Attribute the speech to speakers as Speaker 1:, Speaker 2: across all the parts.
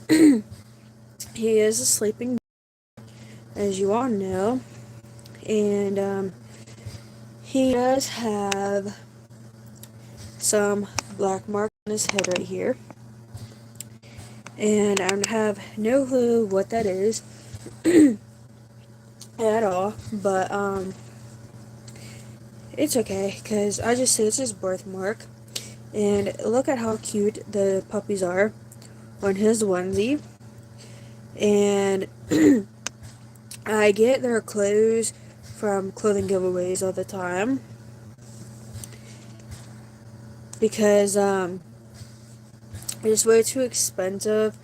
Speaker 1: He is a sleeping, as you all know, and he does have some black marks on his head right here, and I have no clue what that is at all, but it's okay because I just say it's his birthmark. And look at how cute the puppies are on his onesie. And I get their clothes from clothing giveaways all the time because it's way too expensive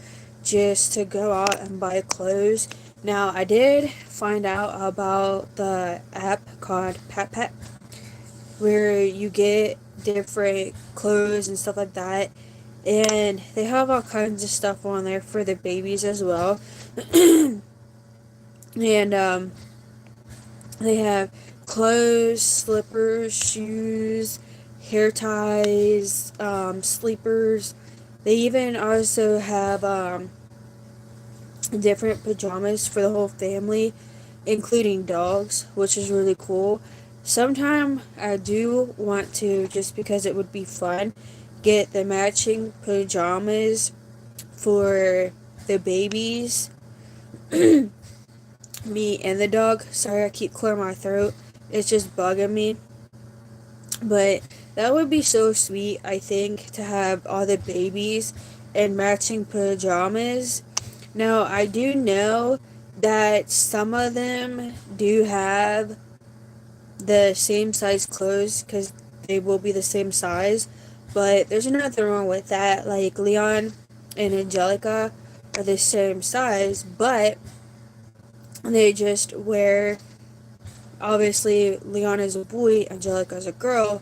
Speaker 1: just to go out and buy clothes. Now, I did find out about the app called Pat, where you get different clothes and stuff like that. And they have all kinds of stuff on there for the babies as well. And they have clothes, slippers, shoes, hair ties, sleepers. They even also have different pajamas for the whole family, including dogs, which is really cool. Sometime I do want to, just because it would be fun, get the matching pajamas for the babies, me and the dog. Sorry, I keep clearing my throat. It's just bugging me. But that would be so sweet, I think, to have all the babies in matching pajamas. Now, I do know that some of them do have the same size clothes because they will be the same size, but there's nothing wrong with that. Like Leon and Angelica are the same size, but they just wear, obviously Leon is a boy, Angelica is a girl,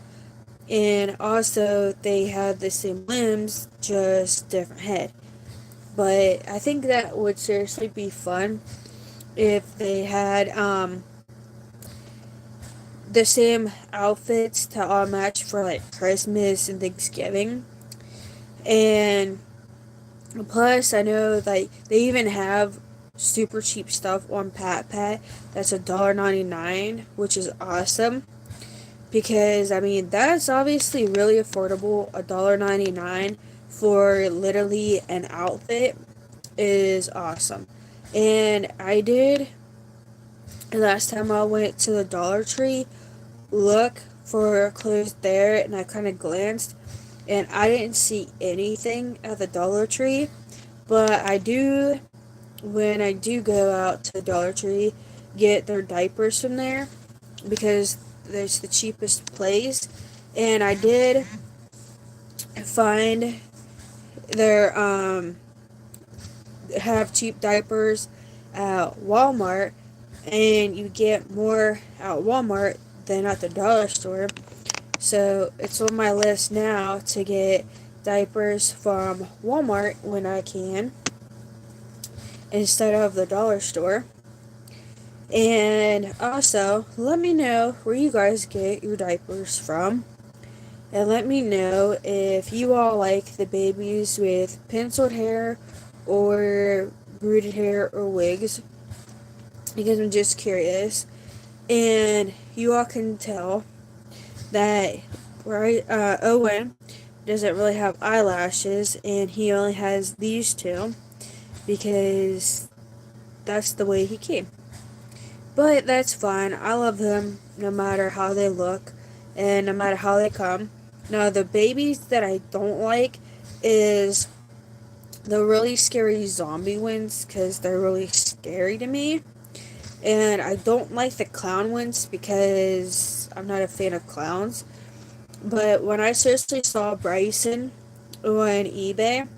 Speaker 1: and also they have the same limbs, just different head. But I think that would seriously be fun if they had the same outfits to all match for like Christmas and Thanksgiving. And plus, I know like they even have super cheap stuff on Pat that's $1.99, which is awesome because I mean that's obviously really affordable. $1.99 for literally an outfit is awesome. And I did last time I went to the Dollar Tree look for clothes there, and I kind of glanced and I didn't see anything at the Dollar Tree, but I do, when I do go out to the Dollar Tree, get their diapers from there because it's the cheapest place. And I did find their have cheap diapers at Walmart, and you get more at Walmart than at the dollar store. So it's on my list now to get diapers from Walmart when I can instead of the dollar store. And also, let me know where you guys get your diapers from. And let me know if you all like the babies with penciled hair or braided hair or wigs. Because I'm just curious. And you all can tell that Owen doesn't really have eyelashes and he only has these two because that's the way he came. But that's fine. I love them no matter how they look and no matter how they come. Now, the babies that I don't like is the really scary zombie ones because they're really scary to me. And I don't like the clown ones because I'm not a fan of clowns. But when I seriously saw Bryson on eBay,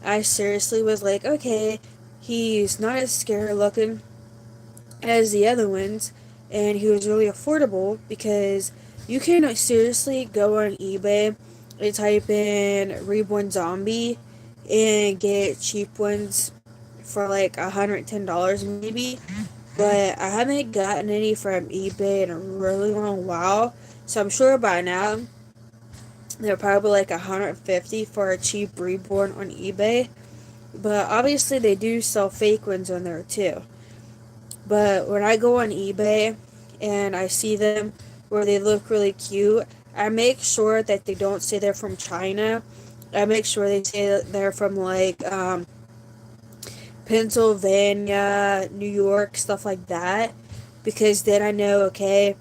Speaker 1: I seriously was like, okay, he's not as scary looking as the other ones, and he was really affordable because you can seriously go on eBay and type in Reborn Zombie and get cheap ones for like $110 maybe. But I haven't gotten any from eBay in a really long while, so I'm sure by now they're probably like $150 for a cheap Reborn on eBay. but obviously they do sell fake ones on there too. But when I go on eBay and I see them where they look really cute, I make sure that they don't say they're from China. I make sure they say that they're from like Pennsylvania, New York, stuff like that. Because then I know, okay,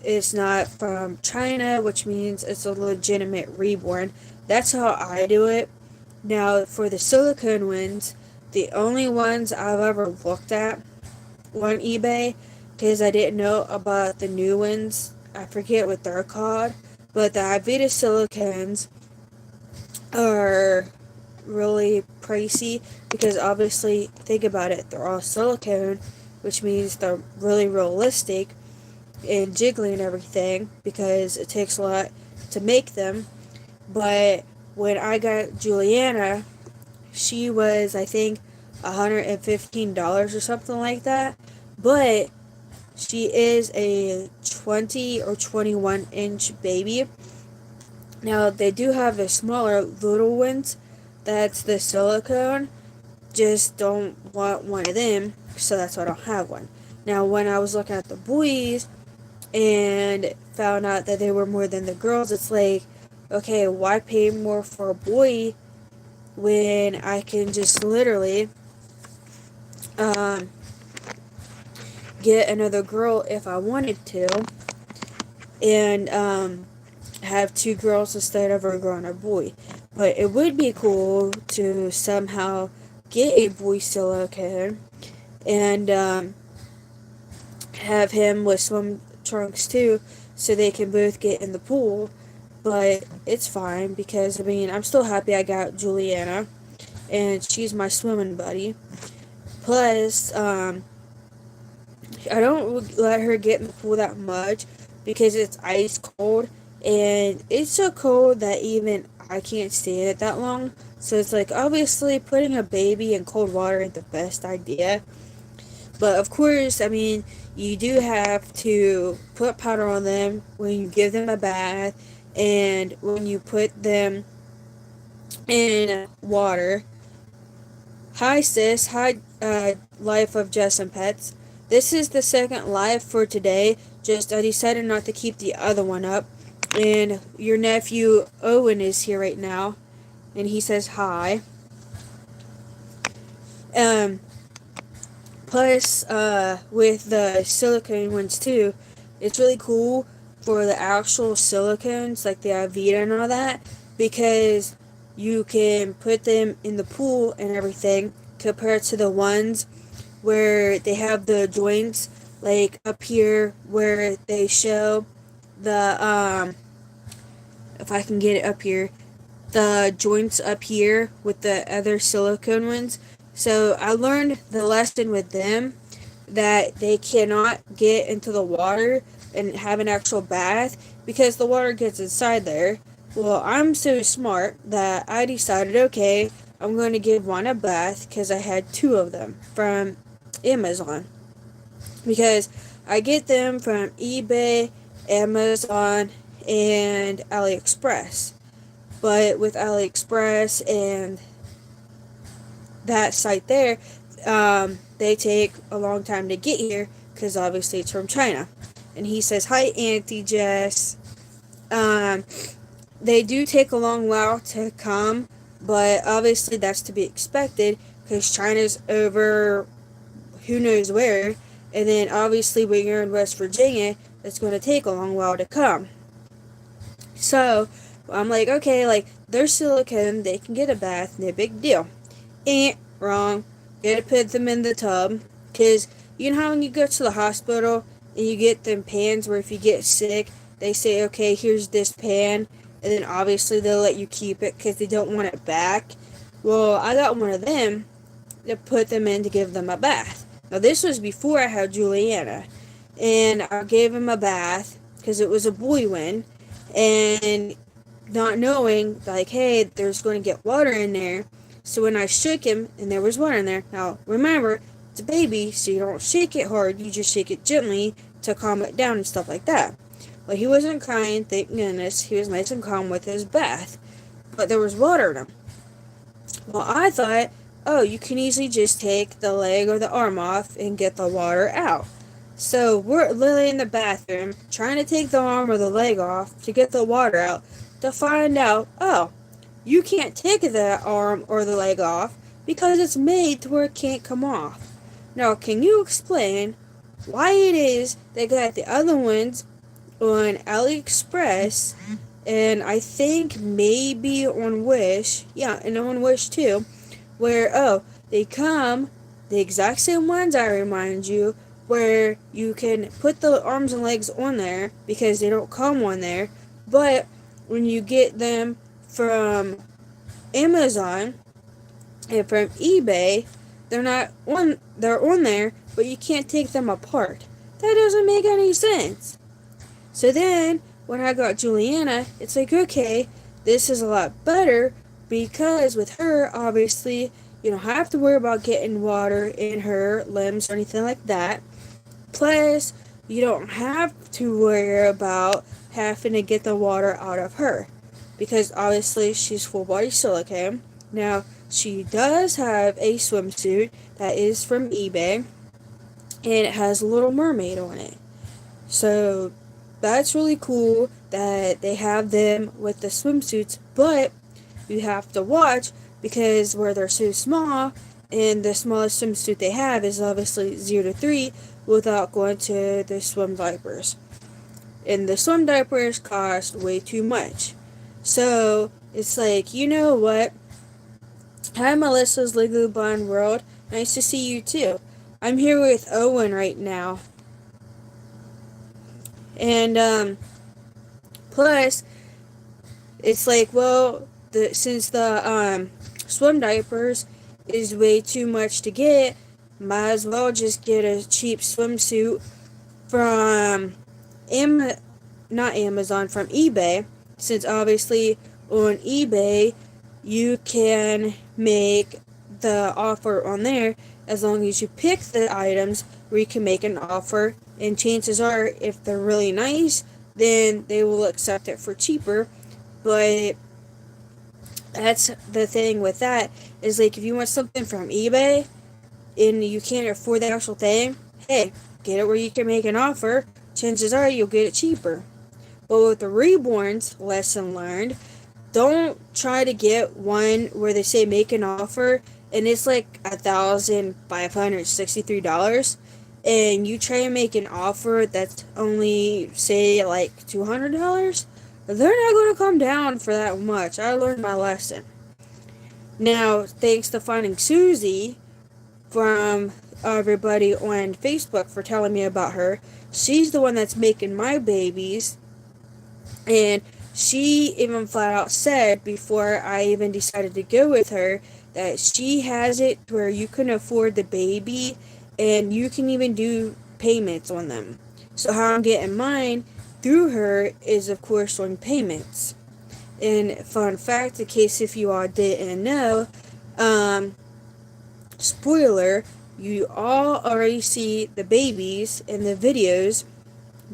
Speaker 1: it's not from China, which means it's a legitimate reborn. That's how I do it. Now, for the silicone ones, the only ones I've ever looked at on eBay, because I didn't know about the new ones, I forget what they're called, but the Avita silicones are really pricey because obviously, think about it, they're all silicone, which means they're really realistic and jiggly and everything because it takes a lot to make them. But when I got Juliana, she was, I think, $115 or something like that. But she is a 20 or 21-inch baby. Now, they do have the smaller little ones. That's the silicone. Just don't want one of them, so that's why I don't have one. Now, when I was looking at the boys and found out that they were more than the girls, it's like, okay, why pay more for a boy when I can just literally um, get another girl if I wanted to, and have two girls instead of a girl and a boy. But it would be cool to somehow get a boy silicone and have him with swim trunks too, so they can both get in the pool. But it's fine because, I mean, I'm still happy I got Juliana, and she's my swimming buddy. Plus, I don't let her get in the pool that much because it's ice cold, and it's so cold that even I can't stand it that long. So it's like, obviously, putting a baby in cold water ain't the best idea. But of course, I mean, you do have to put powder on them when you give them a bath and when you put them in water. Hi, sis. Hi, Life of Jess and Pets. This is the second live for today. Just I decided not to keep the other one up. And your nephew Owen is here right now, and he says hi. Um, Plus, with the silicone ones too, it's really cool for the actual silicones, like the Avita and all that, because you can put them in the pool and everything compared to the ones where they have the joints, like up here where they show the, if I can get it up here, the joints up here with the other silicone ones. So I learned the lesson with them that they cannot get into the water and have an actual bath because the water gets inside there. Well, I'm so smart that I decided, okay, I'm going to give one a bath because I had two of them from Amazon. Because I get them from eBay, Amazon, and AliExpress. But with AliExpress and that site there, they take a long time to get here because obviously it's from China. And he says, hi, Auntie Jess. They do take a long while to come, but obviously that's to be expected because China's over who knows where. And then obviously when you're in West Virginia, it's going to take a long while to come. So I'm like, okay, like they're silicone, they can get a bath, no big deal. Wrong. You gotta put them in the tub. Because you know how when you go to the hospital and you get them pans where if you get sick, they say, okay, here's this pan. And then obviously they'll let you keep it because they don't want it back. Well, I got one of them to put them in to give them a bath. Now, this was before I had Juliana. And I gave him a bath because it was a boy one. And not knowing, like, hey, there's going to get water in there. So when I shook him, and there was water in there. Now, remember, it's a baby, so you don't shake it hard. You just shake it gently to calm it down and stuff like that. Well, he wasn't crying, thank goodness. He was nice and calm with his bath. But there was water in him. Well, I thought, oh, you can easily just take the leg or the arm off and get the water out. So we're literally in the bathroom trying to take the arm or the leg off to get the water out to find out, oh, you can't take the arm or the leg off because it's made to where it can't come off. Now, can you explain why it is they got the other ones on AliExpress and I think maybe on Wish, yeah, and on Wish too, where, oh, they come, the exact same ones, I remind you, where you can put the arms and legs on there because they don't come on there, but when you get them from Amazon and from eBay, they're on there, but you can't take them apart. That doesn't make any sense. So then, when I got Juliana, it's like, okay, this is a lot better because with her, obviously, you don't have to worry about getting water in her limbs or anything like that. Plus, you don't have to worry about having to get the water out of her because obviously she's full body silicone. Now, she does have a swimsuit that is from eBay and it has a little mermaid on it. So that's really cool that they have them with the swimsuits, but you have to watch because where they're so small and the smallest swimsuit they have is obviously 0 to 3 without going to the swim diapers. And the swim diapers cost way too much. So it's like, you know what? Hi, Melissa's Legally Blonde World. Nice to see you too. I'm here with Owen right now. And plus, it's like, well, since the swim diapers is way too much to get, might as well just get a cheap swimsuit from not Amazon, from eBay, since obviously on eBay you can make the offer on there as long as you pick the items where you can make an offer, and chances are if they're really nice then they will accept it for cheaper. But that's the thing with that is like if you want something from eBay and you can't afford the actual thing, hey, get it where you can make an offer, chances are you'll get it cheaper. But with the Reborns, lesson learned, don't try to get one where they say make an offer and it's like $1,563 and you try and make an offer that's only say like $200, they're not going to come down for that much. I learned my lesson. Now, thanks to finding Susie from everybody on Facebook for telling me about her, she's the one that's making my babies, and she even flat out said before I even decided to go with her that she has it where you can afford the baby and you can even do payments on them. So how I'm getting mine through her is of course on payments. And fun fact, in case if you all didn't know, spoiler, you all already see the babies in the videos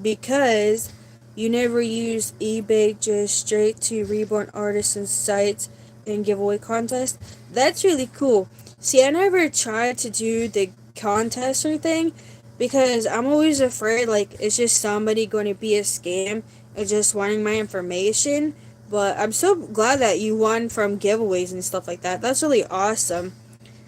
Speaker 1: because you never use eBay just straight to Reborn Artisan sites and giveaway contests. That's really cool. See, I never tried to do the contest or thing because I'm always afraid like it's just somebody going to be a scam and just wanting my information. But I'm so glad that you won from giveaways and stuff like that. That's really awesome.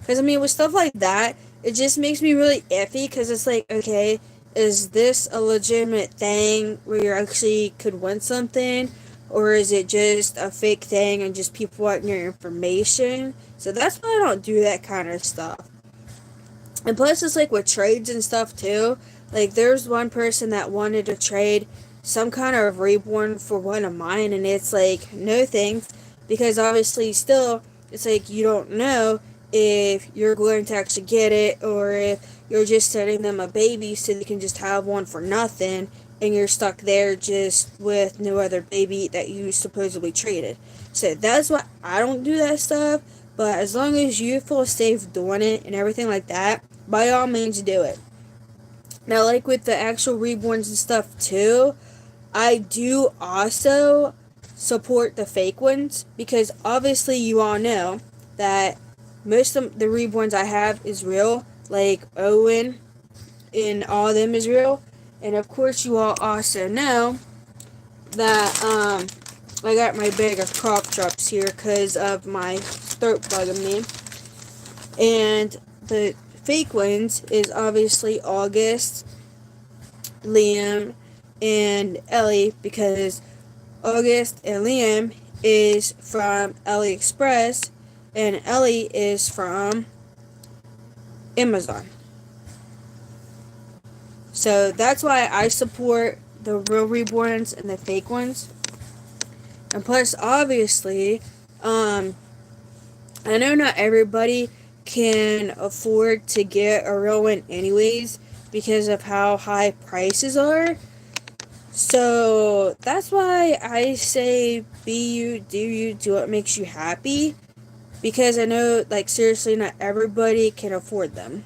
Speaker 1: Because, I mean, with stuff like that, it just makes me really iffy because it's like, okay, is this a legitimate thing where you actually could win something? Or is it just a fake thing and just people wanting your information? So that's why I don't do that kind of stuff. And plus, it's like with trades and stuff too. Like, there's one person that wanted to trade some kind of Reborn for one of mine, and it's like, no thanks. Because obviously, still, it's like you don't know if you're going to actually get it or if you're just sending them a baby so they can just have one for nothing and you're stuck there just with no other baby that you supposedly traded. So that's why I don't do that stuff. But as long as you feel safe doing it and everything like that, by all means do it. Now, like with the actual Reborns and stuff too, I do also support the fake ones because obviously you all know that most of the reborns I have is real, like Owen and all of them is real. And of course, you all also know that I got my bag of cough drops here because of my throat bugging me. And the fake ones is obviously August, Liam, and Ellie, because August and Liam is from AliExpress and Ellie is from Amazon. So that's why I support the real reborns and the fake ones. And plus, obviously, I know not everybody can afford to get a real one anyways because of how high prices are. So that's why I say be you, do what makes you happy. Because I know, like, seriously, not everybody can afford them.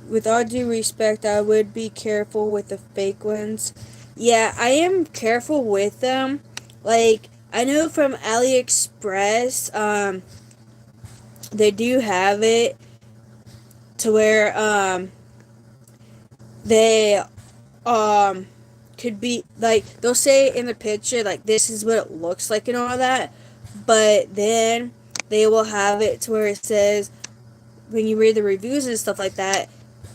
Speaker 1: With all due respect, I would be careful with the fake ones. Yeah, I am careful with them. Like, I know from AliExpress, they do have it to where, they, could be, like, they'll say in the picture, like, this is what it looks like and all that. But then they will have it to where it says, when you read the reviews and stuff like that,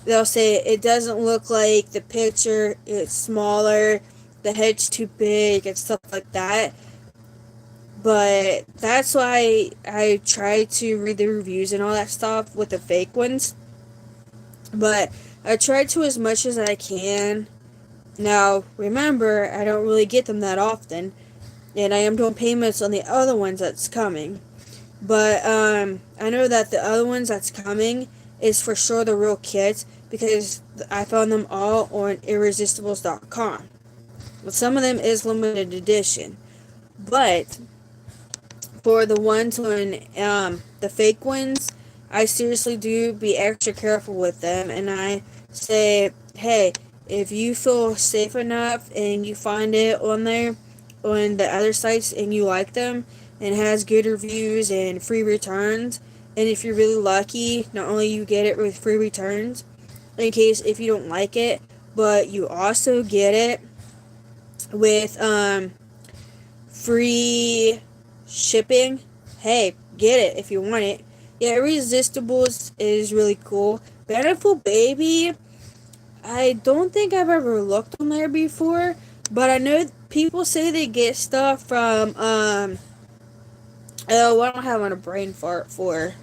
Speaker 1: they'll say it doesn't look like the picture, it's smaller, the head's too big, and stuff like that. But that's why I try to read the reviews and all that stuff with the fake ones. But I try to as much as I can. Now, remember, I don't really get them that often, and I am doing payments on the other ones that's coming. But I know that the other ones that's coming is for sure the real kits because I found them all on irresistibles.com. But some of them is limited edition. But for the ones on the fake ones, I seriously do be extra careful with them, and I say, hey, if you feel safe enough and you find it on there on the other sites and you like them and has good reviews and free returns, and if you're really lucky, not only you get it with free returns in case if you don't like it, but you also get it with free shipping. Hey, get it if you want it. Yeah, Irresistibles is really cool. Bountiful Baby, I don't think I've ever looked on there before, but I know people say they get stuff from oh, I don't have on a brain fart for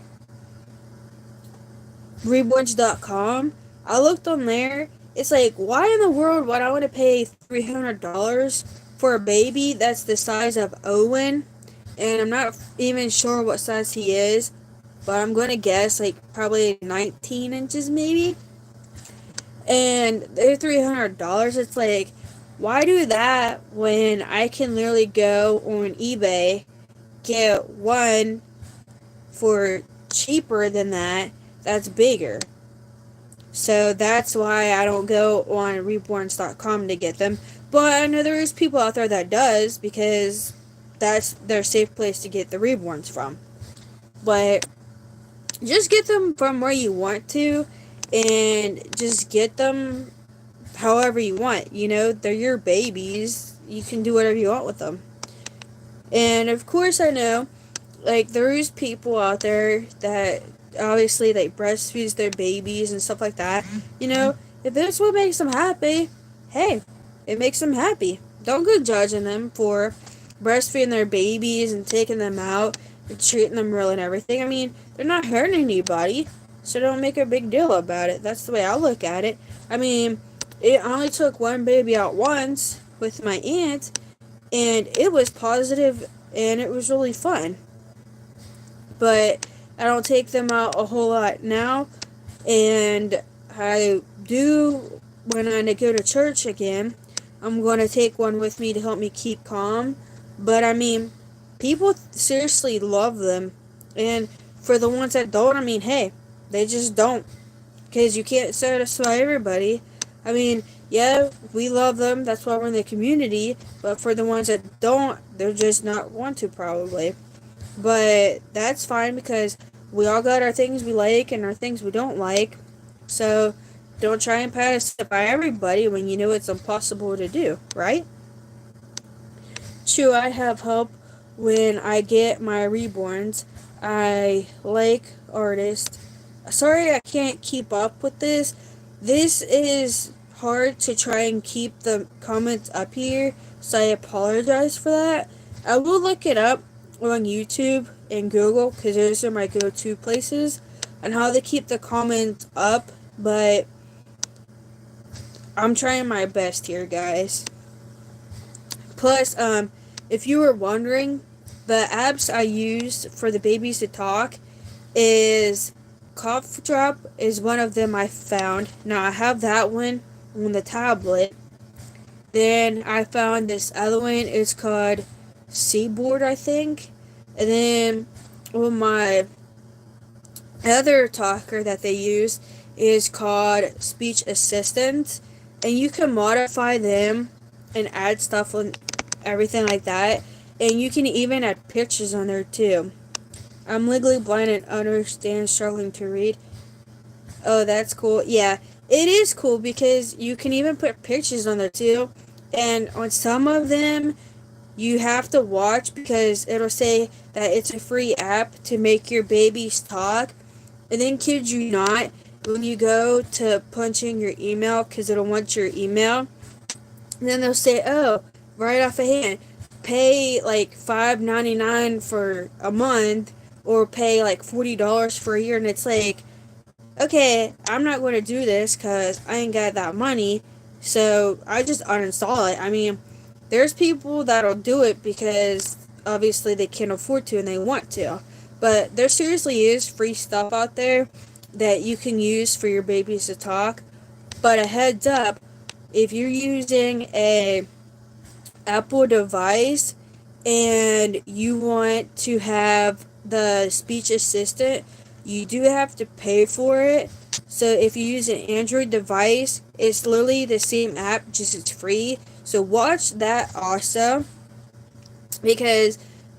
Speaker 1: Reborns.com. I looked on there. It's like, why in the world would I want to pay $300 for a baby that's the size of Owen? And I'm not even sure what size he is, but I'm going to guess like probably 19 inches maybe. And they're $300. It's like, why do that when I can literally go on eBay, get one for cheaper than that, that's bigger. So that's why I don't go on Reborns.com to get them. But I know there is people out there that does, because that's their safe place to get the Reborns from. But just get them from where you want to, and just get them however you want. You know, they're your babies. You can do whatever you want with them. And of course, I know, like, there is people out there that obviously like breastfeeds their babies and stuff like that. You know, if that's what makes them happy, hey, it makes them happy. Don't go judging them for breastfeeding their babies and taking them out and treating them real and everything. I mean, they're not hurting anybody, so don't make a big deal about it. That's the way I look at it. I mean, it only took one baby out once with my aunt, and it was positive and it was really fun. But I don't take them out a whole lot now, and I do when I go to church again. I'm going to take one with me to help me keep calm. But I mean, people seriously love them, and for the ones that don't, I mean, hey, they just don't, because you can't satisfy everybody. I mean, yeah, we love them, that's why we're in the community, but for the ones that don't, they're just not want to, probably. But that's fine, because we all got our things we like and our things we don't like. So don't try and pacify everybody when you know it's impossible to do, right? True, I have help when I get my reborns. I like artists. Sorry I can't keep up with this. This is hard to try and keep the comments up here, so I apologize for that. I will look it up on YouTube and Google because those are my go-to places on how to keep the comments up, but I'm trying my best here, guys. Plus, if you were wondering, the apps I use for the babies to talk is Cough Drop is one of them I found. Now I have that one on the tablet. Then I found this other one. It's called Seaboard, I think. And then on my other talker that they use is called Speech Assistant, and you can modify them and add stuff and everything like that, and you can even add pictures on there too. I'm legally blind and understand struggling to read. Oh, that's cool. Yeah, it is cool because you can even put pictures on there too, and on some of them you have to watch because it'll say that it's a free app to make your babies talk. And then, kid you not, when you go to punch in your email, because it'll want your email, and then they'll say, oh, right off a hand, pay like $5.99 for a month, or pay like $40 for a year. And it's like, okay, I'm not going to do this because I ain't got that money. So I just uninstall it. I mean, there's people that'll do it because obviously they can't afford to and they want to. But there seriously is free stuff out there that you can use for your babies to talk. But a heads up, if you're using a Apple device and you want to have the speech assistant, you do have to pay for it. So if you use an Android device, it's literally the same app, just it's free. So watch that also, because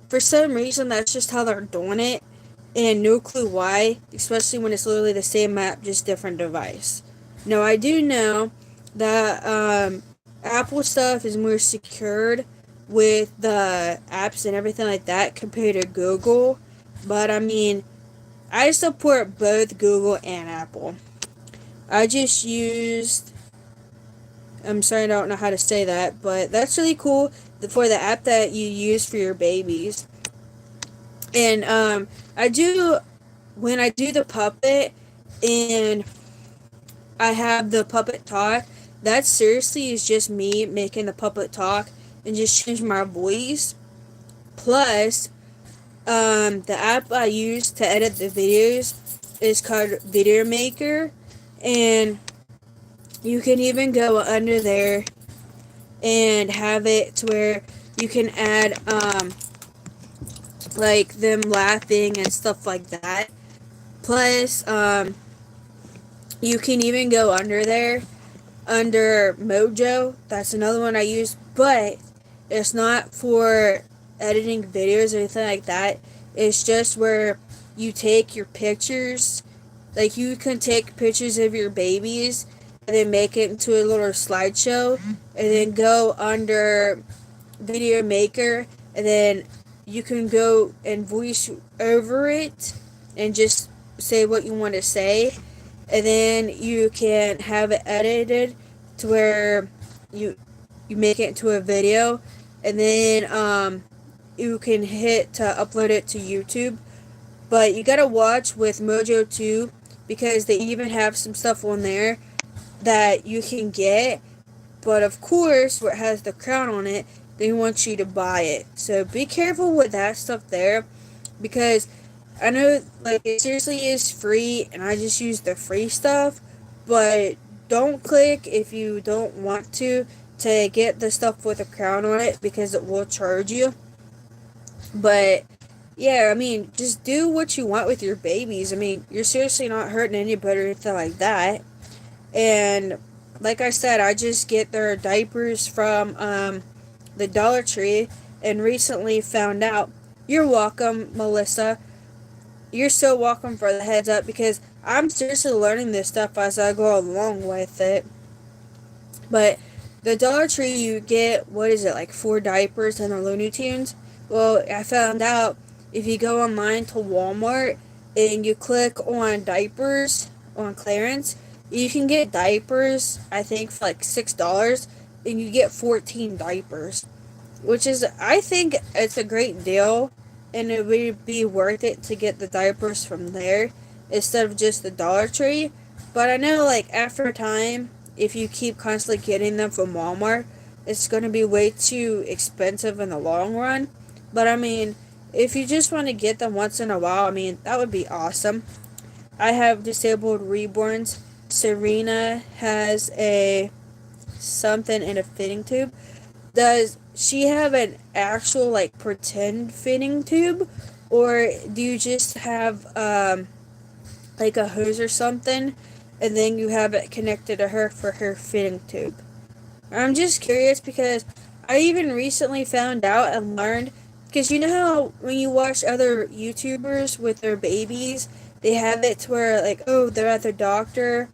Speaker 1: for some reason that's just how they're doing it, and no clue why, especially when it's literally the same app, just different device. Now I do know that Apple stuff is more secured with the apps and everything like that compared to Google, but I mean, I support both Google and Apple. I just used, I'm sorry, I don't know how to say that, but that's really cool for the app that you use for your babies. And I do, when I do the puppet and I have the puppet talk, that seriously is just me making the puppet talk and just change my voice. Plus, the app I use to edit the videos is called Video Maker, and you can even go under there and have it to where you can add like them laughing and stuff like that. Plus, you can even go under there under Mojo. That's another one I use, but it's not for editing videos or anything like that. It's just where you take your pictures. Like, you can take pictures of your babies and then make it into a little slideshow, and then go under Video Maker, and then you can go and voice over it and just say what you want to say, and then you can have it edited to where you make it into a video, and then you can hit to upload it to YouTube. But you gotta watch with Mojo too, because they even have some stuff on there that you can get, but of course what has the crown on it, they want you to buy it. So be careful with that stuff there, because I know, like, it seriously is free and I just use the free stuff, but don't click if you don't want to get the stuff with a crown on it, because it will charge you. But yeah, I mean, just do what you want with your babies. I mean, you're seriously not hurting anybody or anything like that. And like I said, I just get their diapers from the Dollar Tree, and recently found out, you're welcome, Melissa, You're so welcome for the heads up because I'm seriously learning this stuff as I go along with it. But the Dollar Tree, you get, what is it, like 4 diapers and the Looney Tunes? Well, I found out if you go online to Walmart and you click on diapers on clearance, you can get diapers, I think, for like $6, and you get 14 diapers, which is, I think it's a great deal, and it would be worth it to get the diapers from there instead of just the Dollar Tree. But I know, like, after a time, if you keep constantly getting them from Walmart, it's going to be way too expensive in the long run. But I mean, if you just want to get them once in a while, I mean, that would be awesome. I have disabled Reborns. Serena has a something in a fitting tube. Does she have an actual, like, pretend fitting tube, or do you just have like a hose or something, and then you have it connected to her for her fitting tube? I'm just curious because I even recently found out and learned, because you know how when you watch other YouTubers with their babies, they have it to where, like, oh, they're at their doctor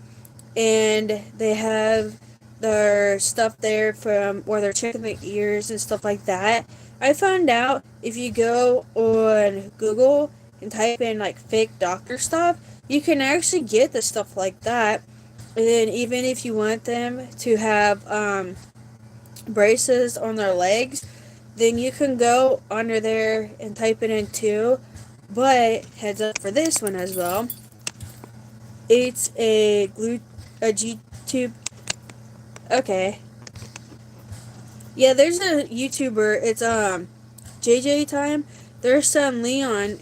Speaker 1: and they have their stuff there from where they're checking their ears and stuff like that. I found out if you go on Google and type in like fake doctor stuff, you can actually get the stuff like that. And then even if you want them to have braces on their legs, then you can go under there and type it in too. But heads up for this one as well. It's a G tube. Okay. Yeah, there's a YouTuber. It's JJ Time. Their son Leon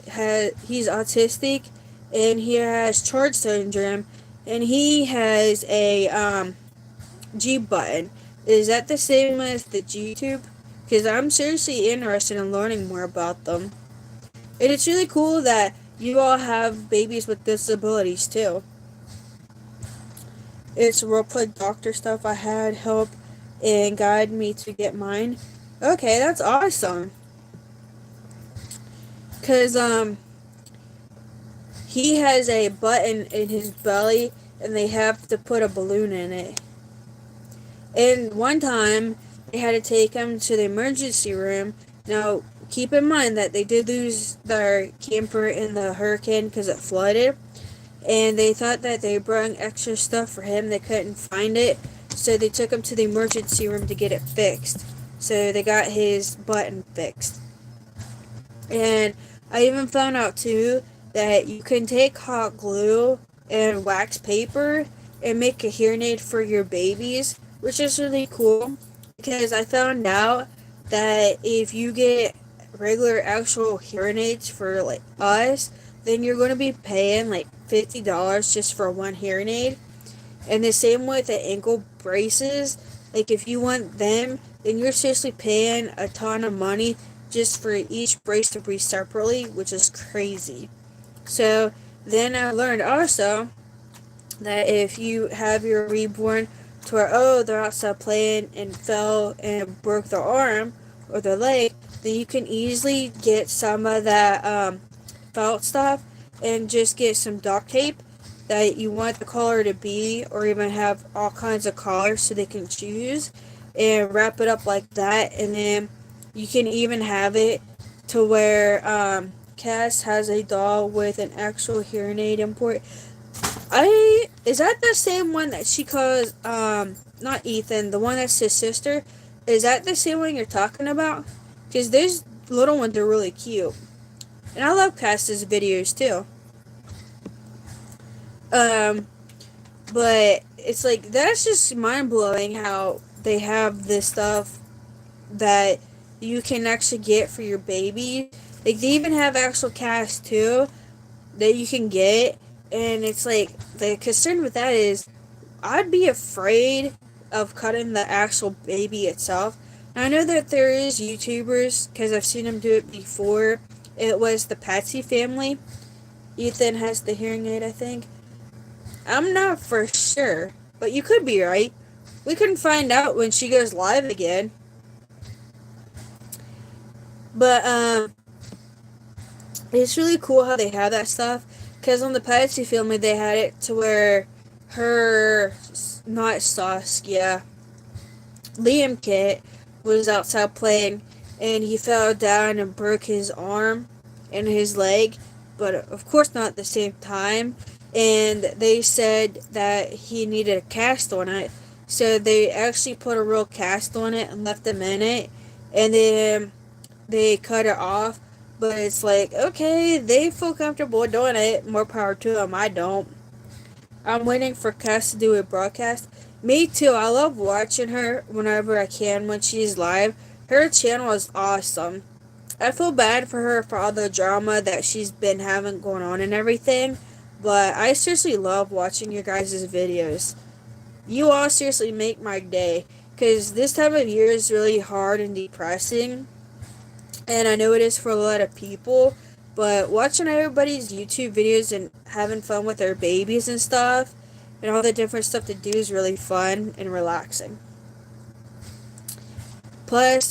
Speaker 1: he's autistic, and he has Charge syndrome, and he has a G button. Is that the same as the G tube? Because I'm seriously interested in learning more about them. And it's really cool that you all have babies with disabilities too. It's roleplay doctor stuff. I had help and guide me to get mine. Okay, that's awesome. Cause he has a button in his belly and they have to put a balloon in it. And one time they had to take him to the emergency room. Now keep in mind that they did lose their camper in the hurricane because it flooded, and they thought that they brought extra stuff for him. They couldn't find it, so they took him to the emergency room to get it fixed. So they got his button fixed. And I even found out too that you can take hot glue and wax paper and make a hearing aid for your babies, which is really cool because I found out that if you get regular actual hearing aids for like us, then you're going to be paying like $50 just for one hearing aid. And the same with the ankle braces. Like if you want them, then you're seriously paying a ton of money just for each brace to be separately, which is crazy. So then I learned also that if you have your reborn to where, oh, they're outside playing and fell and broke their arm or their leg, then you can easily get some of that felt stuff and just get some duct tape that you want the collar to be, or even have all kinds of collars so they can choose, and wrap it up like that. And then you can even have it to where Cass has a doll with an actual hearing aid import. Is that the same one that she calls not Ethan, the one that's his sister? Is that the same one you're talking about? Because those little ones are really cute, and I love Cass's videos too. Um, but it's like that's just mind blowing how they have this stuff that you can actually get for your baby. Like they even have actual casts too that you can get, and it's like the concern with that is I'd be afraid of cutting the actual baby itself. Now, I know that there is YouTubers because I've seen them do it before. It was the Patsy family. Ethan has the hearing aid, I think. I'm not for sure, but you could be right. We can find out when she goes live again. But It's really cool how they have that stuff. Because on the Piracy family, they had it to where her, not Saskia, Liam Kit was outside playing and he fell down and broke his arm and his leg, but of course not at the same time. And they said that he needed a cast on it, so they actually put a real cast on it and left him in it, and then they cut it off. But it's like, okay, they feel comfortable doing it. More power to them. I don't. I'm waiting for Cass to do a broadcast. Me too. I love watching her whenever I can when she's live. Her channel is awesome. I feel bad for her for all the drama that she's been having going on and everything, but I seriously love watching your guys' videos. You all seriously make my day, because this time of year is really hard and depressing, and I know it is for a lot of people, but watching everybody's YouTube videos and having fun with their babies and stuff, and all the different stuff to do is really fun and relaxing. Plus,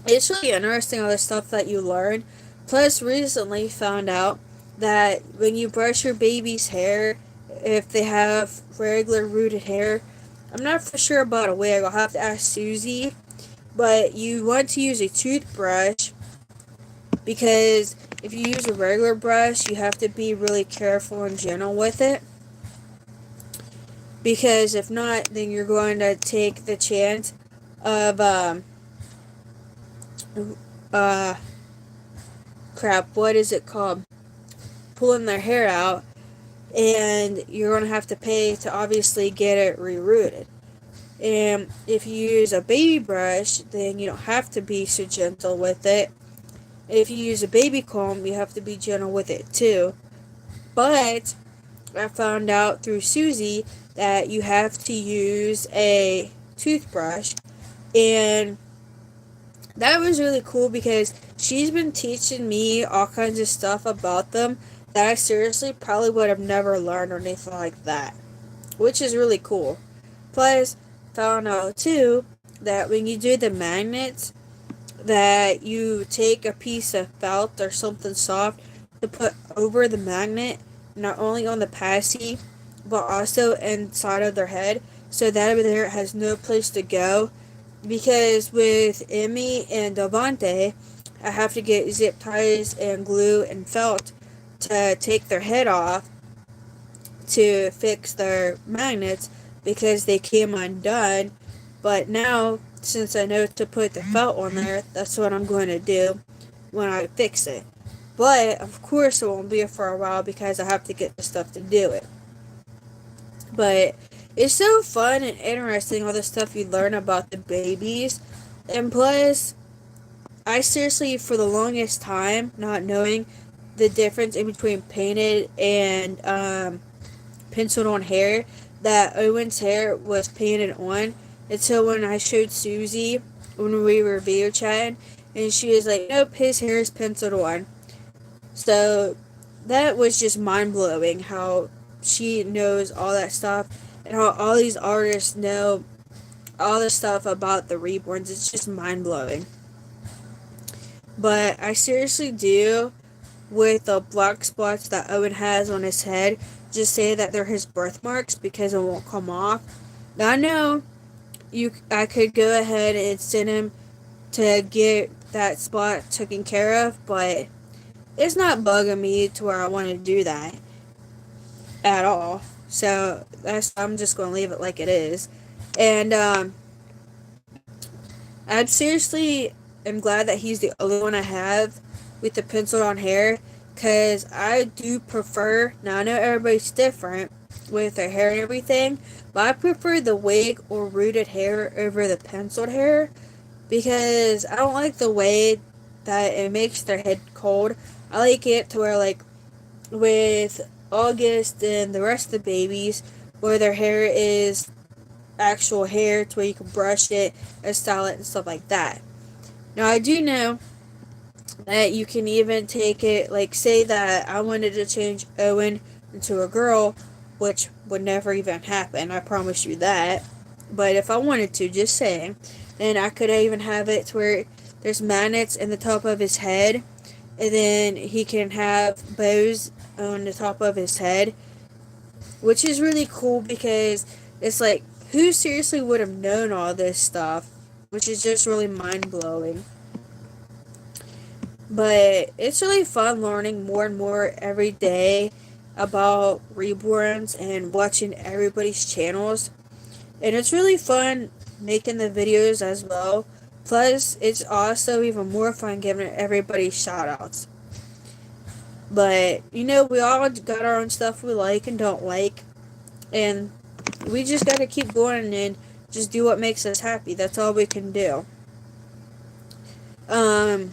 Speaker 1: it's really interesting all the stuff that you learn. Plus, recently found out that when you brush your baby's hair, if they have regular rooted hair, I'm not for sure about a wig. I'll have to ask Susie. But you want to use a toothbrush, because if you use a regular brush, you have to be really careful and gentle with it. Because if not, then you're going to take the chance of uh crap, what is it called? Pulling their hair out, and you're going to have to pay to obviously get it rerooted. And if you use a baby brush, then you don't have to be so gentle with it. If you use a baby comb, you have to be gentle with it too. But I found out through Susie that you have to use a toothbrush, and that was really cool because she's been teaching me all kinds of stuff about them that I seriously probably would have never learned or anything like that, which is really cool. Plus, found out too that when you do the magnets, that you take a piece of felt or something soft to put over the magnet, not only on the passy, but also inside of their head, so that over there has no place to go. Because with Emmy and Devante, I have to get zip ties and glue and felt to take their head off to fix their magnets because they came undone. But now, since I know to put the felt on there, that's what I'm going to do when I fix it. But, of course, it won't be for a while because I have to get the stuff to do it. But it's so fun and interesting, all the stuff you learn about the babies. And plus, I seriously, for the longest time, not knowing the difference in between painted and penciled on hair, that Owen's hair was painted on, until when I showed Susie when we were video chatting, and she was like, nope, his hair is penciled on. So that was just mind blowing how she knows all that stuff, and how all these artists know all the stuff about the Reborns. It's just mind blowing. But I seriously do, with the black spots that Owen has on his head, just say that they're his birthmarks because it won't come off. Now I know I could go ahead and send him to get that spot taken care of, but it's not bugging me to where I want to do that at all. So I'm just going to leave it like it is. And I'm seriously am glad that he's the only one I have with the penciled on hair, because I do prefer, now I know everybody's different with their hair and everything, but I prefer the wig or rooted hair over the penciled hair, because I don't like the way that it makes their head cold. I like it to where, like, with August and the rest of the babies, where their hair is actual hair to where you can brush it and style it and stuff like that. Now, I do know that you can even take it, like, say that I wanted to change Owen into a girl, which would never even happen, I promise you that. But if I wanted to, just saying, then I could even have it to where there's magnets in the top of his head and then he can have bows on the top of his head, which is really cool because it's like, who seriously would have known all this stuff? Which is just really mind blowing. But it's really fun learning more and more every day about Reborns and watching everybody's channels. And it's really fun making the videos as well. Plus, it's also even more fun giving everybody shout outs. But, we all got our own stuff we like and don't like. And we just got to keep going and just do what makes us happy. That's all we can do. Um,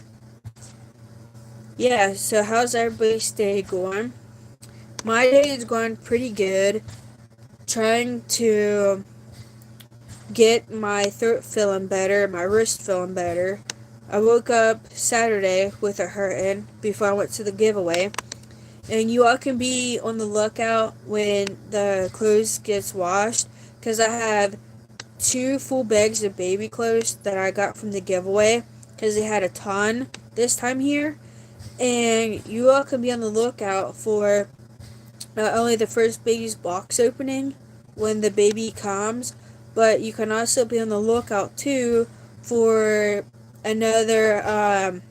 Speaker 1: yeah, so how's everybody's day going? My day is going pretty good. Trying to get my throat feeling better, my wrist feeling better. I woke up Saturday with a hurting before I went to the giveaway. And you all can be on the lookout when the clothes gets washed, because I have 2 full bags of baby clothes that I got from the giveaway, because they had a ton this time here. And you all can be on the lookout for not only the first baby's box opening when the baby comes, but you can also be on the lookout too for another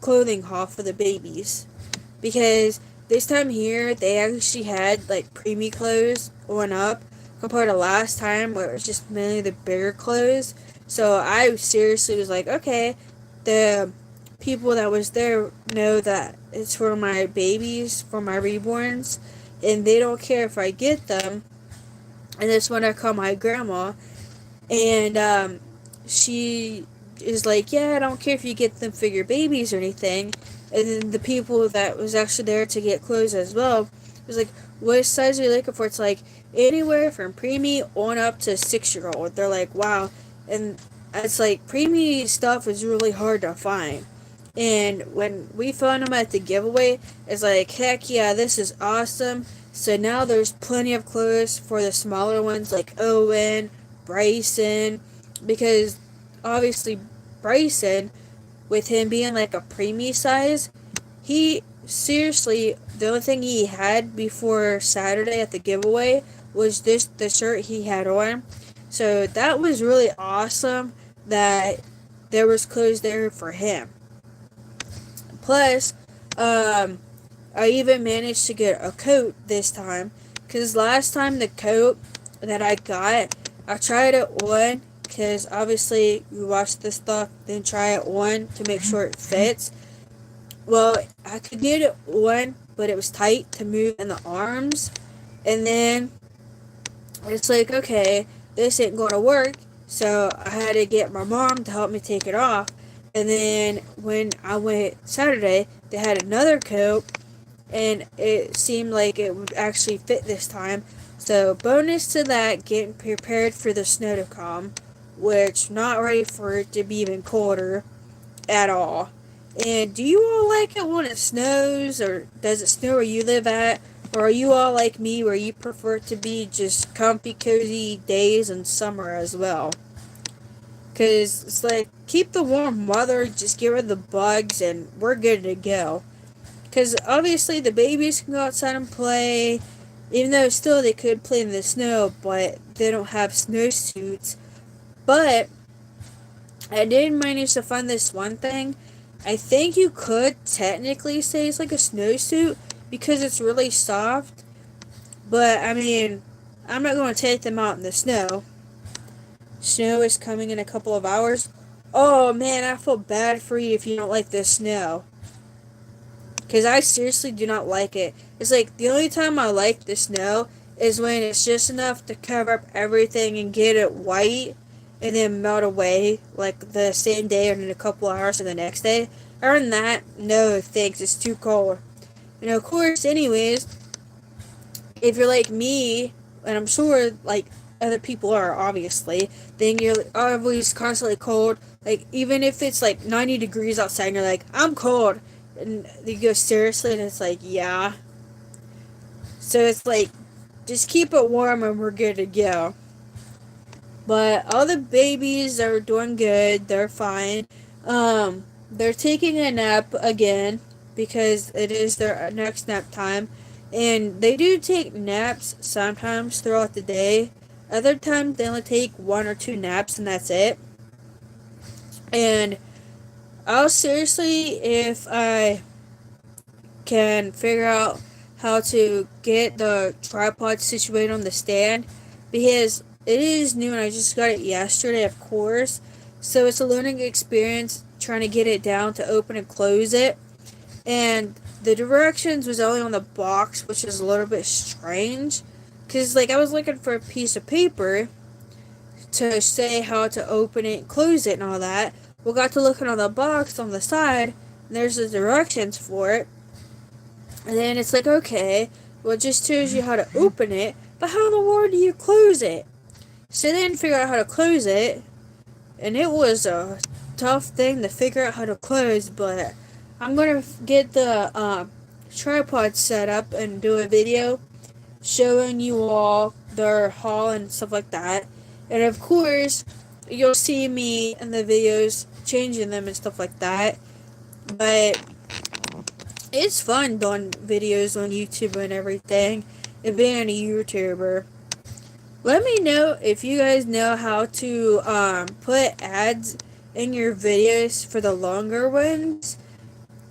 Speaker 1: clothing haul for the babies. Because this time here, they actually had like preemie clothes on up compared to last time where it was just mainly the bigger clothes. So I seriously was like, okay, the people that was there know that it's for my babies, for my reborns, and they don't care if I get them. And that's when I call my grandma, and she is like, yeah, I don't care if you get them for your babies or anything. And then the people that was actually there to get clothes as well was like, what size are you looking for? It's like anywhere from preemie on up to 6-year-old. They're like, wow. And it's like preemie stuff is really hard to find. And when we found them at the giveaway, it's like, heck yeah, this is awesome. So now there's plenty of clothes for the smaller ones like Owen, Bryson, because obviously Bryson, with him being like a preemie size, he seriously, the only thing he had before Saturday at the giveaway was the shirt he had on. So that was really awesome that there was clothes there for him. Plus, I even managed to get a coat this time, because last time the coat that I got, I tried it on, because obviously you wash this stuff, then try it on to make sure it fits. Well, I could get it on, but it was tight to move in the arms, and then it's like, okay, this ain't going to work, so I had to get my mom to help me take it off. And then when I went Saturday, they had another coat, and it seemed like it would actually fit this time. So bonus to that, getting prepared for the snow to come, which not ready for it to be even colder at all. And do you all like it when it snows, or does it snow where you live at? Or are you all like me where you prefer it to be just comfy, cozy days in summer as well? Because it's like, keep the warm weather, just get rid of the bugs, and we're good to go. Because obviously the babies can go outside and play, even though still they could play in the snow, but they don't have snowsuits. But I did manage to find this one thing. I think you could technically say it's like a snowsuit because it's really soft. But I mean, I'm not going to take them out in the snow. Snow is coming in a couple of hours. Oh man, I feel bad for you if you don't like the snow. Because I seriously do not like it. It's like the only time I like the snow is when it's just enough to cover up everything and get it white and then melt away like the same day or in a couple hours or the next day. Other than that, no thanks, it's too cold. And of course, anyways, if you're like me, and I'm sure like other people are obviously, then you're always constantly cold. Like even if it's like 90 degrees outside and you're like, I'm cold, and you go seriously and it's like, yeah. So it's like, just keep it warm and we're good to go. But all the babies are doing good, they're fine. they're taking a nap again because it is their next nap time. And they do take naps sometimes throughout the day. Other times they only take one or two naps and that's it. And I'll seriously, if I can figure out how to get the tripod situated on the stand, because it is new and I just got it yesterday, of course. So it's a learning experience trying to get it down to open and close it. And the directions was only on the box, which is a little bit strange. Because, like, I was looking for a piece of paper to say how to open it, close it, and all that. We got to looking on the box on the side, and there's the directions for it. And then it's like, okay, well, it just tells you how to open it, but how in the world do you close it? So then figure out how to close it, and it was a tough thing to figure out how to close, but I'm going to get the tripod set up and do a video showing you all their haul and stuff like that. And of course, you'll see me in the videos changing them and stuff like that. But it's fun doing videos on YouTube and everything and being a YouTuber. Let me know if you guys know how to put ads in your videos for the longer ones,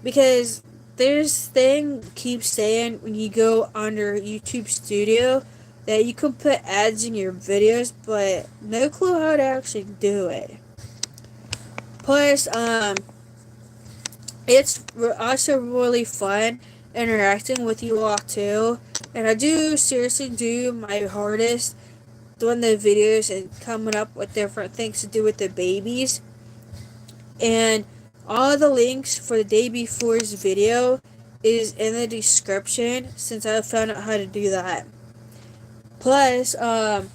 Speaker 1: because this thing keeps saying when you go under YouTube Studio that you can put ads in your videos, but no clue how to actually do it. Plus, it's also really fun interacting with you all too, and I do seriously do my hardest doing the videos and coming up with different things to do with the babies. And all the links for the day before's video is in the description since I found out how to do that. Plus, the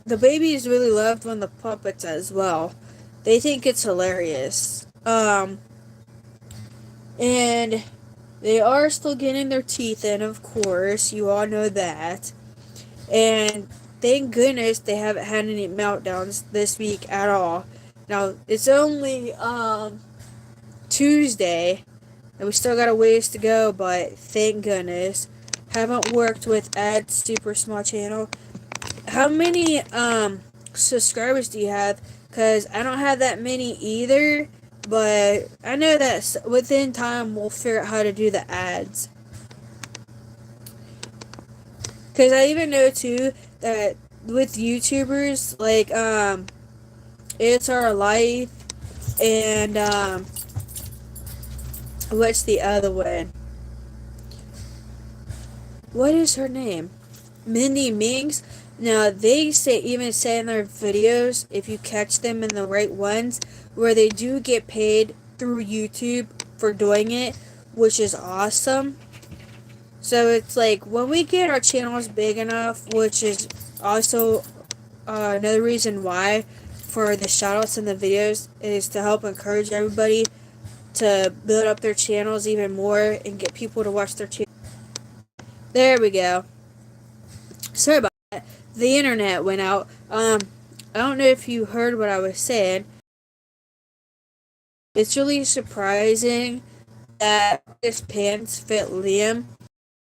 Speaker 1: babies really loved one of the puppets as well. They think it's hilarious. And they are still getting their teeth in, of course. You all know that. And thank goodness they haven't had any meltdowns this week at all. Now, it's only Tuesday, and we still got a ways to go, but thank goodness. Haven't worked with Ed Super Small Channel. How many subscribers do you have? Because I don't have that many either, but I know that within time we'll figure out how to do the ads. Because I even know too that with YouTubers like It's Our Life and what's the other one? What is her name? Mindy Minks. Now they even say in their videos, if you catch them in the right ones, where they do get paid through YouTube for doing it, which is awesome. So it's like when we get our channels big enough, which is also another reason why for the shoutouts in the videos is to help encourage everybody to build up their channels even more and get people to watch their channel. There we go. Sorry about that. The internet went out. I don't know if you heard what I was saying. It's really surprising that his pants fit Liam,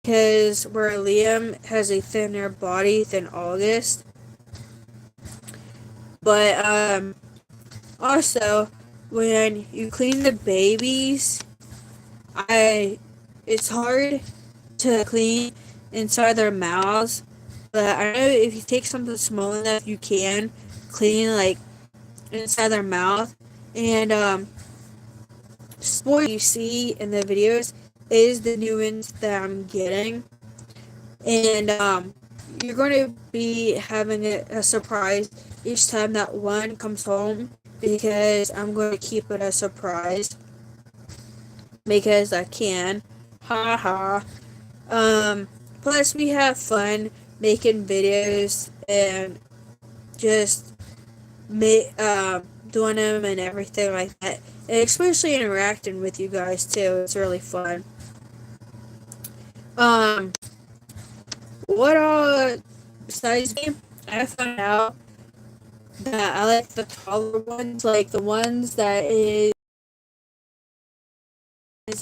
Speaker 1: because where Liam has a thinner body than August. But also when you clean the babies, it's hard to clean inside their mouths. But I know if you take something small enough, you can clean like inside their mouth. And sport you see in the videos is the new ones that I'm getting. And you're going to be having a surprise each time that one comes home, because I'm going to keep it a surprise because I can. Ha ha. Plus we have fun making videos and just doing them and everything like that, and especially interacting with you guys too. It's really fun. What all besides me, I found out that I like the taller ones, like the ones that is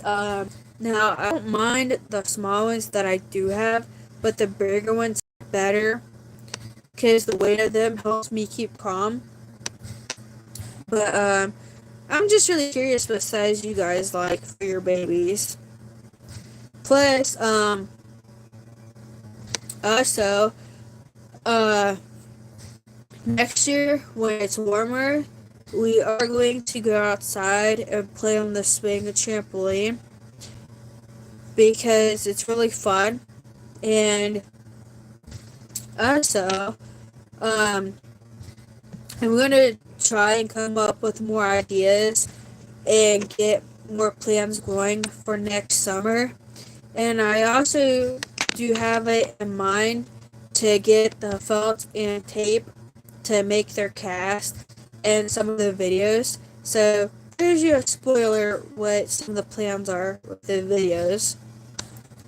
Speaker 1: now I don't mind the small ones that I do have, but the bigger ones are better because the weight of them helps me keep calm. But I'm just really curious what size you guys like for your babies. Plus, also, uh, next year when it's warmer, we are going to go outside and play on the swing trampoline because it's really fun. And also, um, I'm gonna try and come up with more ideas and get more plans going for next summer. And I also do have it in mind to get the felt and tape to make their cast and some of the videos. So there's you a spoiler what some of the plans are with the videos.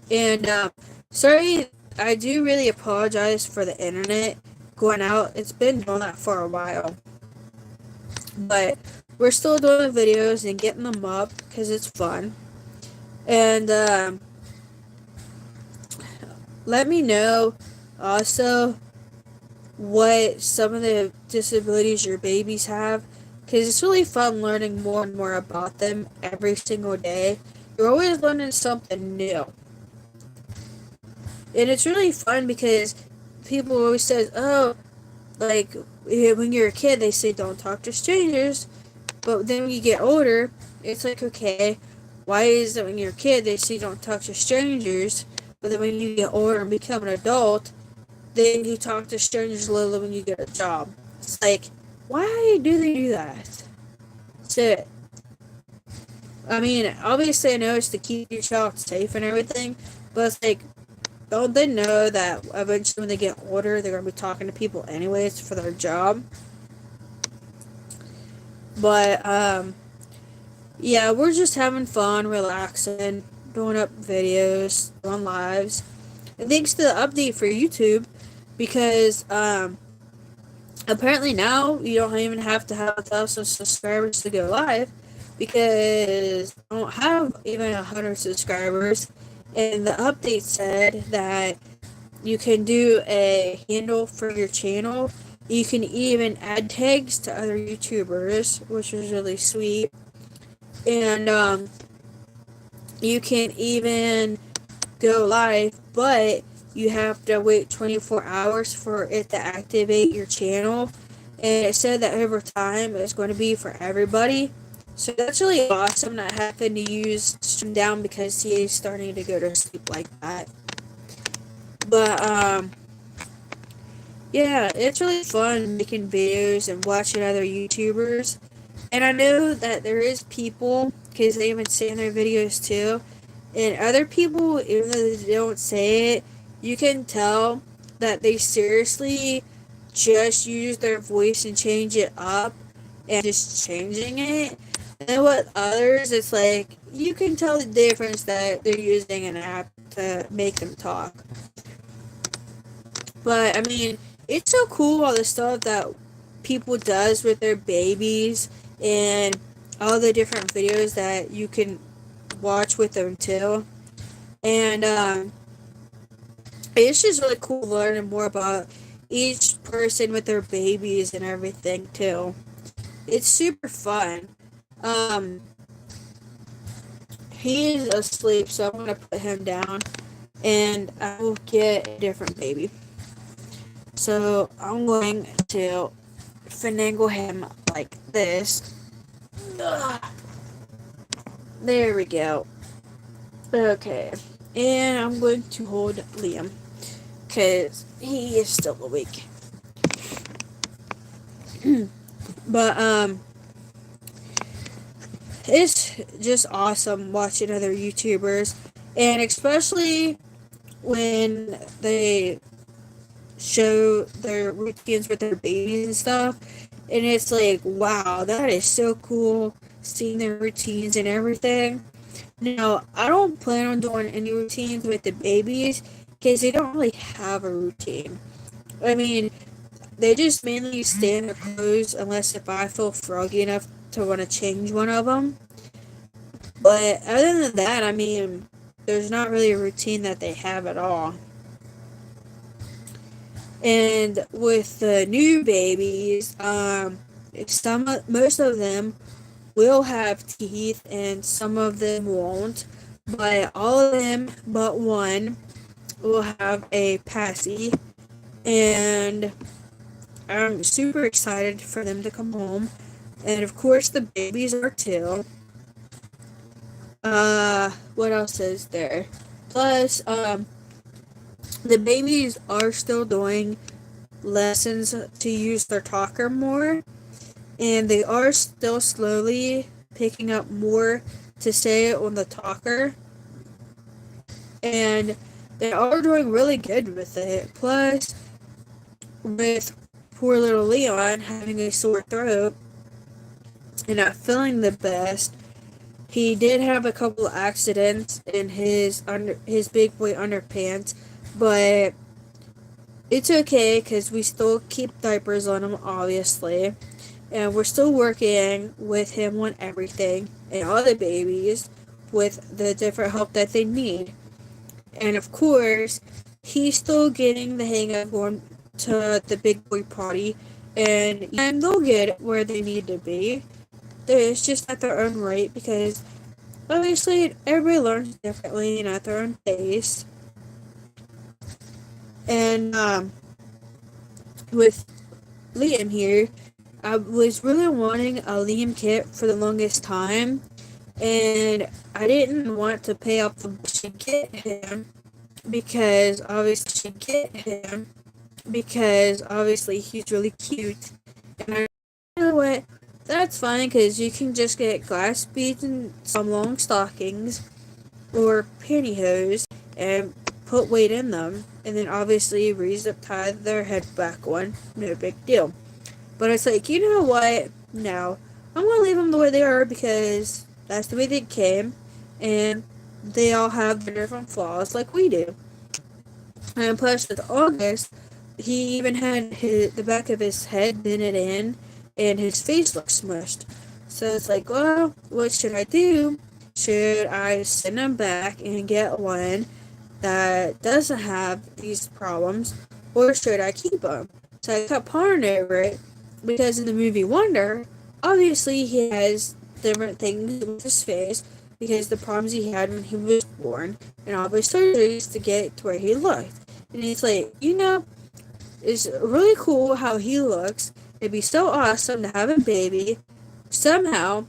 Speaker 1: And sorry, I do really apologize for the internet going out. It's been doing that for a while. But we're still doing the videos and getting them up because it's fun. And let me know also what some of the disabilities your babies have because it's really fun learning more and more about them every single day. You're always learning something new. And it's really fun because people always say, oh, like when you're a kid, they say don't talk to strangers. But then when you get older, it's like, okay, why is it when you're a kid, they say don't talk to strangers? But then when you get older and become an adult, then you talk to strangers a little when you get a job. It's like, why do they do that? So, I mean, obviously I know it's to keep your child safe and everything, but it's like, don't they know that eventually when they get older, they're going to be talking to people anyways for their job? But, yeah, we're just having fun, relaxing, doing up videos, doing lives. And thanks to the update for YouTube, because, apparently now you don't even have to have 1,000 subscribers to go live because I don't have even 100 subscribers. And the update said that you can do a handle for your channel. You can even add tags to other YouTubers, which is really sweet. And you can even go live, but you have to wait 24 hours for it to activate your channel. And it said that over time it's going to be for everybody. So that's really awesome not having to use Stream Down because he is starting to go to sleep like that. But yeah, it's really fun making videos and watching other YouTubers. And I know that there is people, because they even say in their videos too, and other people, even though they don't say it, you can tell that they seriously just use their voice and change it up and just changing it. And then with others, it's like, you can tell the difference that they're using an app to make them talk. But, I mean, it's so cool all the stuff that people does with their babies and all the different videos that you can watch with them too. And it's just really cool learning more about each person with their babies and everything too. It's super fun. Um, he is asleep, so I'm gonna put him down, and I will get a different baby. So I'm going to finagle him like this. Ugh. There we go. Okay. And I'm going to hold Liam because he is still awake. But it's just awesome watching other YouTubers, and especially when they show their routines with their babies and stuff. And it's like, wow, that is so cool seeing their routines and everything. Now, I don't plan on doing any routines with the babies because they don't really have a routine. I mean, they just mainly stay in their clothes unless if I feel froggy enough to want to change one of them. But other than that, I mean, there's not really a routine that they have at all. And with the new babies, most of them will have teeth and some of them won't, but all of them but one will have a passy, and I'm super excited for them to come home. And of course, the babies are too. What else is there? Plus, the babies are still doing lessons to use their talker more, and they are still slowly picking up more to say on the talker, and they are doing really good with it. Plus, with poor little Leon having a sore throat and not feeling the best, he did have a couple of accidents in his big boy underpants, but it's okay because we still keep diapers on him, obviously, and we're still working with him on everything and all the babies with the different help that they need. And of course, he's still getting the hang of going to the big boy party, and they'll get where they need to be. It's just at their own rate because obviously everybody learns differently and at their own pace. And with Liam here, I was really wanting a Liam kit for the longest time, and I didn't want to pay off the to get him because obviously he's really cute. And I, you know what, that's fine because you can just get glass beads and some long stockings or pantyhose and put weight in them, and then obviously re-zip tie their head back on. No big deal. But it's like, you know what? No, I'm gonna leave them the way they are because that's the way they came, and they all have their different flaws like we do. And plus, with August, he even had the back of his head dented in, and his face looked smushed. So it's like, well, what should I do? Should I send him back and get one that doesn't have these problems, or should I keep him? So I kept pondering over it because in the movie Wonder, obviously he has different things with his face because the problems he had when he was born, and all his surgeries to get to where he looked. And it's like, it's really cool how he looks. It'd be so awesome to have a baby somehow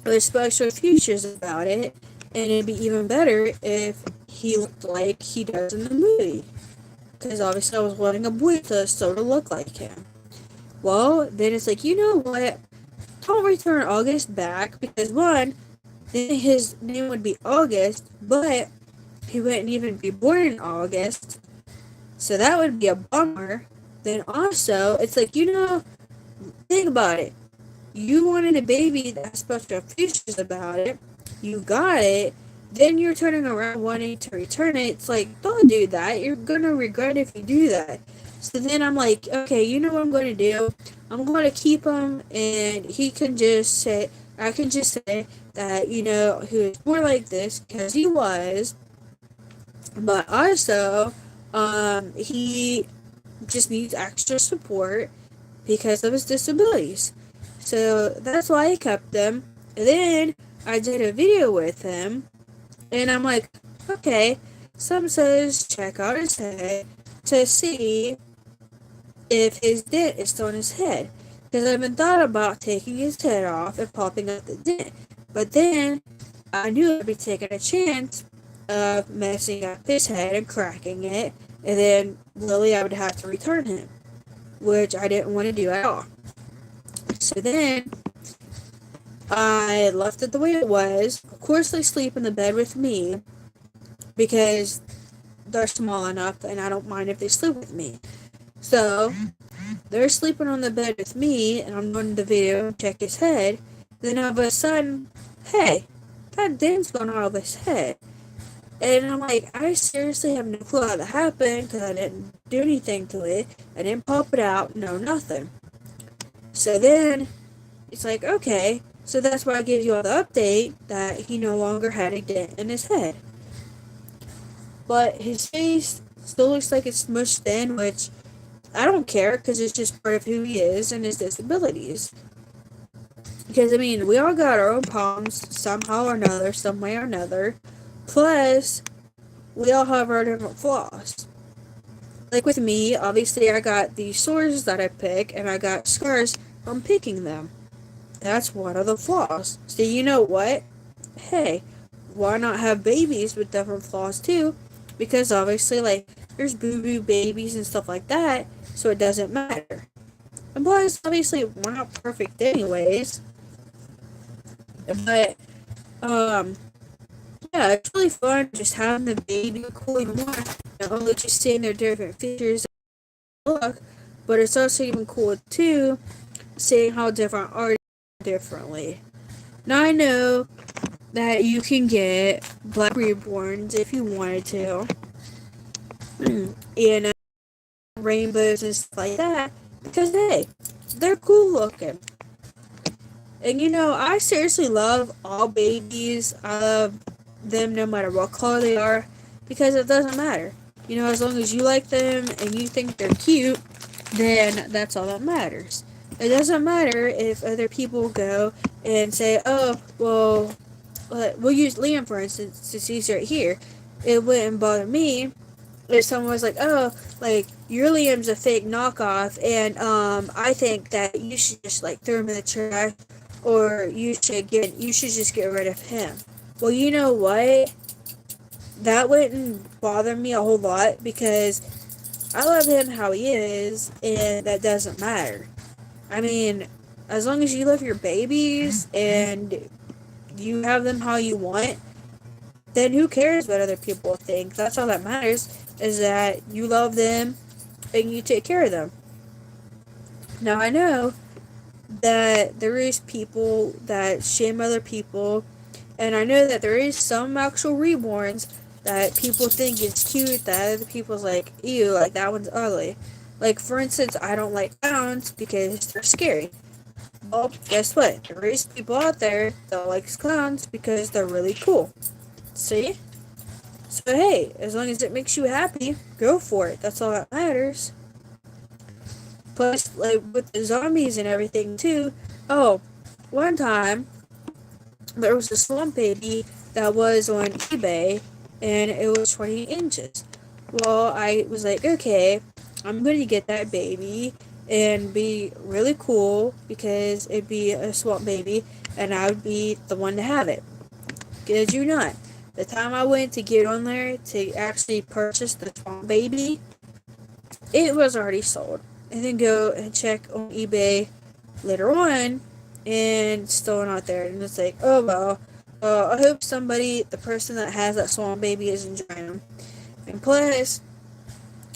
Speaker 1: with special features about it, and it'd be even better if he looked like he does in the movie. Because obviously I was wanting a boy to sort of look like him. Well, then it's like, you know what? Don't return August back because one, then his name would be August, but he wouldn't even be born in August. So that would be a bummer. Then also, it's like, think about it. You wanted a baby that has special features about it. You got it. Then you're turning around wanting to return it. It's like, don't do that. You're going to regret if you do that. So then I'm like, okay, you know what I'm going to do? I'm going to keep him, and I can just say that, he was born like this because he was. But also, he just needs extra support because of his disabilities. So that's why I kept him. And then I did a video with him, and I'm like, okay, some says check out his head to see if his dent is still in his head. Because I've been thought about taking his head off and popping out the dent. But then I knew I'd be taking a chance of messing up his head and cracking it, and then Lily, I would have to return him, which I didn't want to do at all. So then I left it the way it was. Of course, they sleep in the bed with me because they're small enough, and I don't mind if they sleep with me. So they're sleeping on the bed with me, and I'm doing the video and check his head. Then all of a sudden, hey, that dent's gone out of his head. And I'm like, I seriously have no clue how that happened because I didn't do anything to it. I didn't pop it out, no, nothing. So then it's like, okay, so that's why I give you all the update that he no longer had a dent in his head. But his face still looks like it's smushed in, which I don't care because it's just part of who he is and his disabilities. Because, I mean, we all got our own problems somehow or another, some way or another. Plus, we all have our different flaws. Like with me, obviously, I got these sores that I pick, and I got scars from picking them. That's one of the flaws. So, you know what? Hey, why not have babies with different flaws too? Because obviously, like, there's boo boo babies and stuff like that, so it doesn't matter. And plus, obviously, we're not perfect anyways. But, um, yeah, it's really fun just having the baby cool even more. Not only just seeing their different features and look, but it's also even cool too, seeing how different art differently. Now I know that you can get black reborns if you wanted to, and rainbows and stuff like that, because hey, they're cool looking. And you know, I seriously love all babies. I love them no matter what color they are, because it doesn't matter. You know, as long as you like them and you think they're cute, then that's all that matters. It doesn't matter if other people go and say, oh, well, we'll use Liam for instance, since he's right here. It wouldn't bother me if someone was like, oh, like, your Liam's a fake knockoff, and I think that you should just like throw him in the trash, or you should just get rid of him. Well, you know what? That wouldn't bother me a whole lot because I love him how he is, and that doesn't matter. I mean, as long as you love your babies and you have them how you want, then who cares what other people think? That's all that matters, is that you love them and you take care of them. Now, I know that there is people that shame other people, and I know that there is some actual reborns that people think is cute, that other people's like, ew, like that one's ugly. Like, for instance, I don't like clowns because they're scary. Well, guess what? There is people out there that likes clowns because they're really cool. See? So hey, as long as it makes you happy, go for it. That's all that matters. Plus, like with the zombies and everything too. Oh, one time there was a swamp baby that was on eBay, and it was 20 inches. Well, I was like, okay, I'm gonna get that baby and be really cool because it'd be a swamp baby, and I would be the one to have it. Did you not? The time I went to get on there to actually purchase the swamp baby, it was already sold. And then go and check on eBay later on, and it's still not there. And it's like, oh well, I hope somebody, the person that has that swamp baby, is enjoying them. And plus,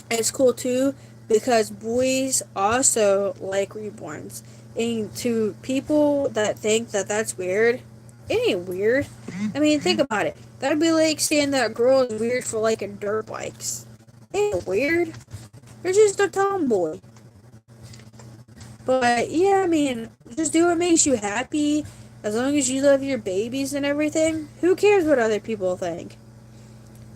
Speaker 1: it's cool too because boys also like reborns. And to people that think that that's weird, it ain't weird. I mean, think about it. That'd be like saying that girl is weird for liking dirt bikes. It ain't weird. They're just a tomboy. But yeah, I mean, just do what makes you happy. As long as you love your babies and everything, who cares what other people think?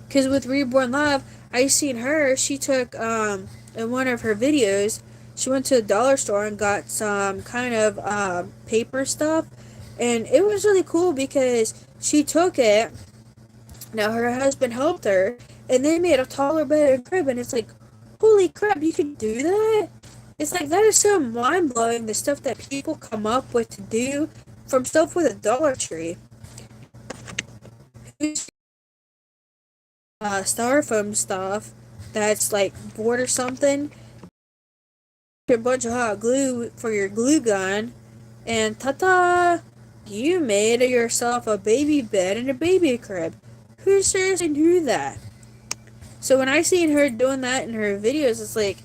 Speaker 1: Because with Reborn Love, I seen her. She took in one of her videos, she went to the dollar store and got some kind of paper stuff, and it was really cool because she took it. Now her husband helped her, and they made a taller, better crib, and it's like, holy crap, you could do that? It's like, that is so mind blowing, the stuff that people come up with to do from stuff with a Dollar Tree. Styrofoam stuff that's like board or something, a bunch of hot glue for your glue gun, and ta-da! You made yourself a baby bed and a baby crib. Who seriously do that? So when I seen her doing that in her videos, it's like,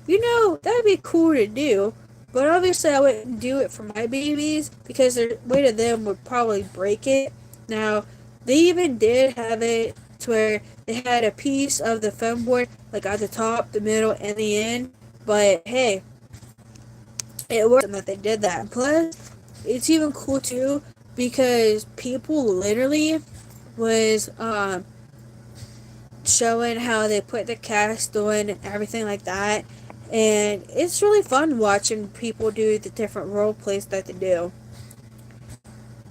Speaker 1: you know, that'd be cool to do. But obviously I wouldn't do it for my babies because the weight of them would probably break it. Now, they even did have it to where they had a piece of the foam board like at the top, the middle, and the end. But hey, it worked that they did that. Plus, it's even cool too because people literally was showing how they put the cast on and everything like that. And it's really fun watching people do the different role plays that they do.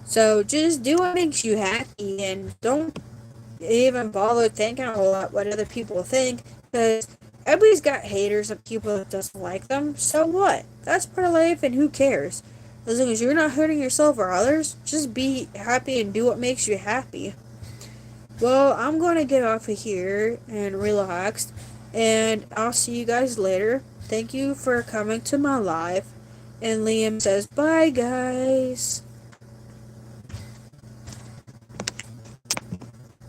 Speaker 1: So just do what makes you happy and don't even bother thinking a lot what other people think because everybody's got haters and people that doesn't like them. So what? That's part of life and who cares? As long as you're not hurting yourself or others, just be happy and do what makes you happy. Well, I'm going to get off of here and relax, and I'll see you guys later. Thank you for coming to my live. And Liam says, bye, guys.